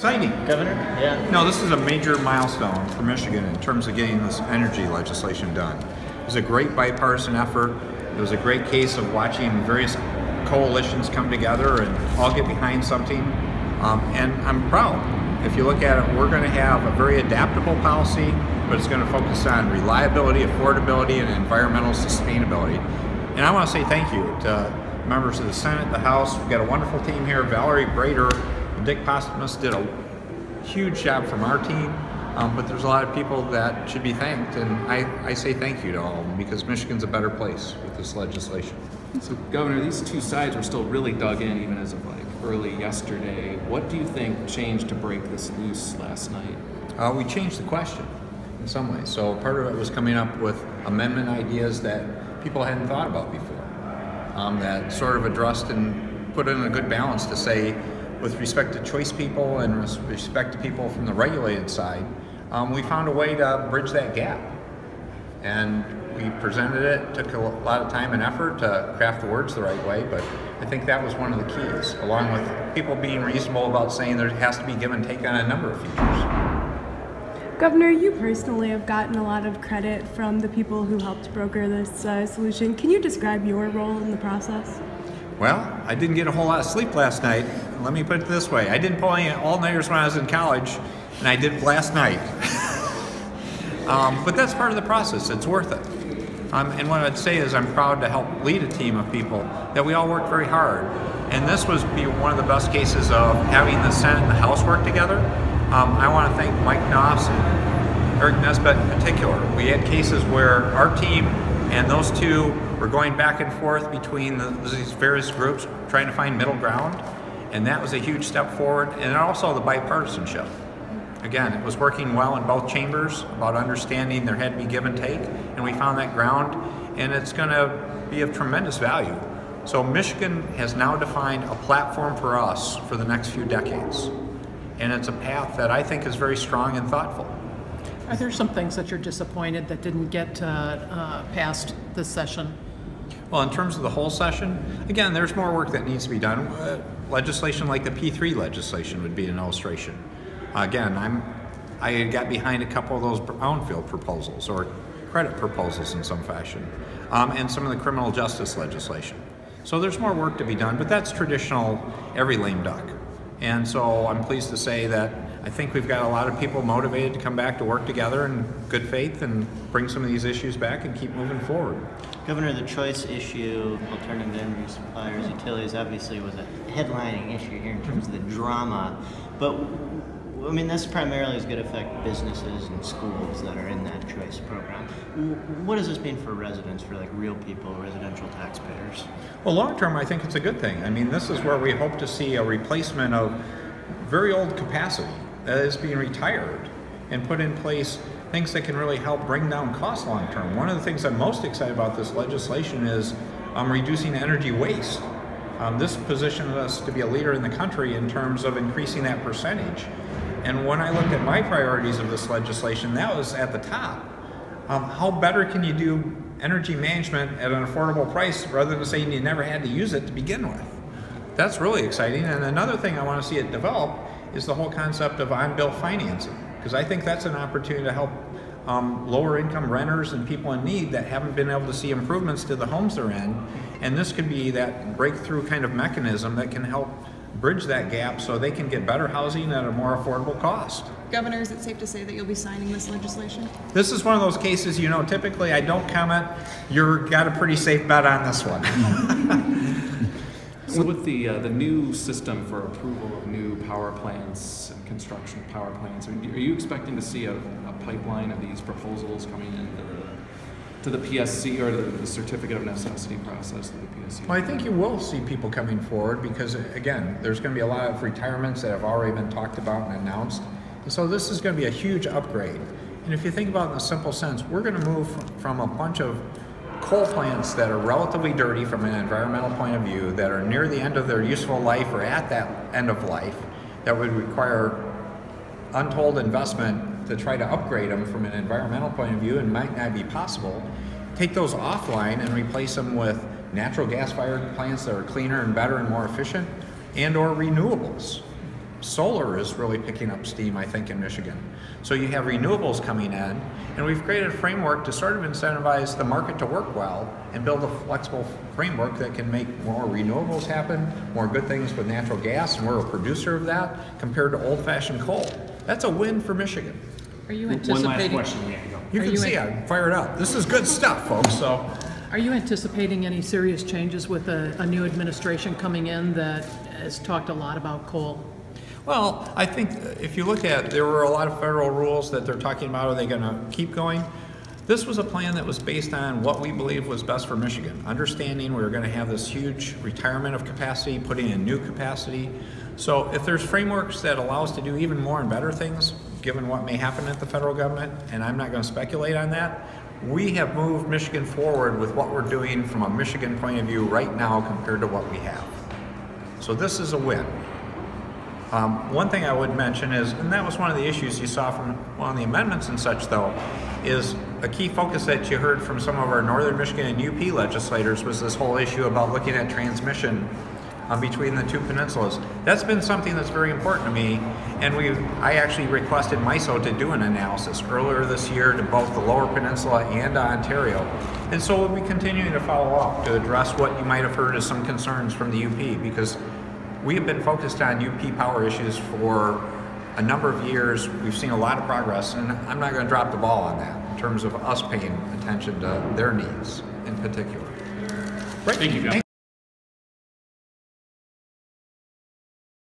Exciting. Governor? Yeah. No, this is a major milestone for Michigan in terms of getting this energy legislation done. It was a great bipartisan effort. It was a great case of watching various coalitions come together and all get behind something. And I'm proud. If you look at it, we're going to have a very adaptable policy, but it's going to focus on reliability, affordability, and environmental sustainability. And I want to say thank you to members of the Senate, the House. We've got a wonderful team here. Valerie Brader, Dick Postmus did a huge job from our team, but there's a lot of people that should be thanked, and I say thank you to all of them because Michigan's a better place with this legislation. So, Governor, these two sides were still really dug in even as of like early yesterday. What do you think changed to break this loose last night? We changed the question in some ways. So part of it was coming up with amendment ideas that people hadn't thought about before, that sort of addressed and put in a good balance to say, with respect to choice people and with respect to people from the regulated side, we found a way to bridge that gap. And we presented it, took a lot of time and effort to craft the words the right way, but I think that was one of the keys, along with people being reasonable about saying there has to be give and take on a number of features. Governor, you personally have gotten a lot of credit from the people who helped broker this solution. Can you describe your role in the process? Well, I didn't get a whole lot of sleep last night. Let me put it this way. I didn't pull any all-nighters when I was in college, and I did last night. But that's part of the process. It's worth it. And what I'd say is I'm proud to help lead a team of people that we all work very hard. And this was one of the best cases of having the Senate and the House work together. I want to thank Mike Knopf and Eric Nesbitt in particular. We had cases where our team and those two were going back and forth between these various groups trying to find middle ground, and that was a huge step forward. And also the bipartisanship. Again, it was working well in both chambers about understanding there had to be give and take, and we found that ground, and it's going to be of tremendous value. So Michigan has now defined a platform for us for the next few decades, and it's a path that I think is very strong and thoughtful. Are there some things that you're disappointed that didn't get past this session? Well, in terms of the whole session, again, there's more work that needs to be done. Legislation like the P3 legislation would be an illustration. Again, I got behind a couple of those brownfield proposals or credit proposals in some fashion, and some of the criminal justice legislation. So there's more work to be done, but that's traditional, every lame duck. And so I'm pleased to say that I think we've got a lot of people motivated to come back to work together in good faith and bring some of these issues back and keep moving forward. Governor, the choice issue, alternative energy suppliers, utilities, obviously was a headlining issue here in terms of the drama, but I mean, this primarily is going to affect businesses and schools that are in that choice program. What does this mean for residents, for like real people, residential taxpayers? Well, long term, I think it's a good thing. I mean, this is where we hope to see a replacement of very old capacity that is being retired and put in place things that can really help bring down costs long term. One of the things I'm most excited about this legislation is reducing energy waste. This positions us to be a leader in the country in terms of increasing that percentage. And when I looked at my priorities of this legislation, that was at the top. How better can you do energy management at an affordable price rather than saying you never had to use it to begin with? That's really exciting. And another thing I want to see it develop is the whole concept of on-bill financing, because I think that's an opportunity to help lower income renters and people in need that haven't been able to see improvements to the homes they're in. And this could be that breakthrough kind of mechanism that can help bridge that gap so they can get better housing at a more affordable cost. Governor, is it safe to say that you'll be signing this legislation? This is one of those cases, you know, typically I don't comment. You've got a pretty safe bet on this one. So with the new system for approval of new power plants and construction of power plants, are you expecting to see a pipeline of these proposals coming into the PSC or the Certificate of Necessity process of the PSC? Well, I think you will see people coming forward because, again, there's going to be a lot of retirements that have already been talked about and announced. And so this is going to be a huge upgrade. And if you think about it in a simple sense, we're going to move from a bunch of coal plants that are relatively dirty from an environmental point of view, that are near the end of their useful life or at that end of life, that would require untold investment to try to upgrade them from an environmental point of view and might not be possible. Take those offline and replace them with natural gas-fired plants that are cleaner and better and more efficient, and or renewables. solar is really picking up steam, I think, in Michigan. So you have renewables coming in, and we've created a framework to sort of incentivize the market to work well and build a flexible framework that can make more renewables happen, more good things with natural gas, and we're a producer of that compared to old-fashioned coal. That's a win for Michigan. Are you One last anticipating? question, we have to go. You Are can you see I'm fired up. This is good stuff, folks. So. Are you anticipating any serious changes with a new administration coming in that has talked a lot about coal? Well, I think if you look at, there were a lot of federal rules that they're talking about. Are they going to keep going? This was a plan that was based on what we believe was best for Michigan. Understanding we were going to have this huge retirement of capacity, putting in new capacity. So if there's frameworks that allow us to do even more and better things, given what may happen at the federal government, and I'm not going to speculate on that, we have moved Michigan forward with what we're doing from a Michigan point of view right now compared to what we have. So this is a win. One thing I would mention is, and that was one of the issues you saw from one of the amendments and such though, is a key focus that you heard from some of our Northern Michigan and UP legislators was this whole issue about looking at transmission between the two peninsulas. That's been something that's very important to me, and I actually requested MISO to do an analysis earlier this year to both the Lower Peninsula and Ontario. And so we'll be continuing to follow up to address what you might have heard as some concerns from the UP, because we have been focused on UP power issues for a number of years. We've seen a lot of progress, and I'm not going to drop the ball on that in terms of us paying attention to their needs in particular. Thank you, Jeff.